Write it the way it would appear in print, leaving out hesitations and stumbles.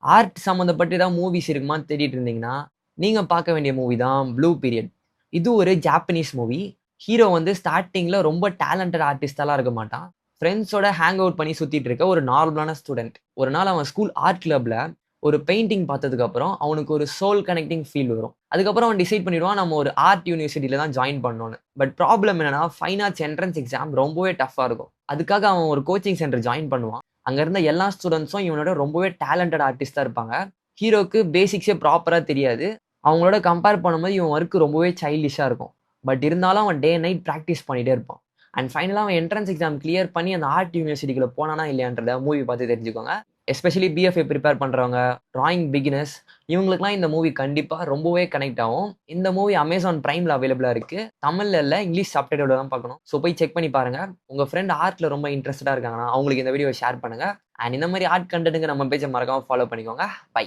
Art சம்மந்தப்பட்டு ஏதாவது movies இருக்குமான்னு தேடிட்டு இருந்தீங்கன்னா, நீங்க பார்க்க வேண்டிய மூவி தான் ப்ளூ பீரியட். இது ஒரு ஜாப்பனீஸ் மூவி. ஹீரோ வந்து ஸ்டார்ட்டிங்ல ரொம்ப டேலண்டட் ஆர்டிஸ்ட்டாலாம் இருக்க மாட்டான். ஃபிரெண்ட்ஸோட ஹேங் அவுட் பண்ணி சுத்திட்டு இருக்க ஒரு நார்மலான ஸ்டூடண்ட். ஒரு நாள் அவன் ஸ்கூல் ஆர்ட் கிளப்ல ஒரு பெயிண்டிங் பார்த்ததுக்கு அப்புறம் அவனுக்கு ஒரு சோல் கனெக்டிங் ஃபீல் வரும். அதுக்கப்புறம் அவன் டிசைட் பண்ணிடுவான் நம்ம ஒரு ஆர்ட் யூனிவர்சிட்டில தான் ஜாயின் பண்ணணும்னு. பட் ப்ராப்ளம் என்னன்னா ஃபைன் ஆர்ட்ஸ் என்ட்ரன்ஸ் எக்ஸாம் ரொம்பவே டஃப்பா இருக்கும். அதுக்காக அவன் ஒரு கோச்சிங் சென்டர் ஜாயின் பண்ணுவான். அங்க இருந்த எல்லா ஸ்டூடண்ட்ஸும் இவனோட ரொம்பவே டேலண்டட் ஆர்டிஸ்ட்டா இருப்பாங்க. ஹீரோக்கு பேசிக்ஸே ப்ராப்பரா தெரியாது. அவங்களோட கம்பேர் பண்ணும்போது இவன் ஒர்க் ரொம்பவே சைல்டிஷ்ஷா இருக்கும். பட் இருந்தாலும் அவன் டே நைட் பிராக்டிஸ் பண்ணிட்டே இருப்பான். அண்ட் ஃபைனலா அவன் என்ட்ரன்ஸ் எக்ஸாம் கிளியர் பண்ணி அந்த ஆர்ட் யூனிவர்சிட்டிக்குள்ள போனானா இல்லையான்றத மூவி பார்த்து தெரிஞ்சுக்கோங்க. எஸ்பெஷலி பிஎஃப்ஏ ப்ரிப்பேர் பண்றவங்க, டிராயிங் பிகினர்ஸ் இவங்களுக்குலாம் இந்த மூவி கண்டிப்பா ரொம்பவே கனெக்ட் ஆகும். இந்த மூவி Amazon Primeல அவைலபிளா இருக்கு. தமிழ்ல இல்ல, இங்கிலீஷ் சப்டைட்டிலோட தான் பார்க்கணும். ஸோ போய் செக் பண்ணி பாருங்க. உங்க ஃப்ரெண்ட் ஆர்ட்ல ரொம்ப இன்ட்ரெஸ்டடா இருக்காங்கன்னா, அவங்களுக்கு இந்த வீடியோவ ஷேர் பண்ணுங்க. அண்ட் இந்த மாரி ஆர்ட் கன்டென்ட்க்கு நம்ம பேஜ மறக்காம ஃபாலோ பண்ணிக்கோங்க. பை.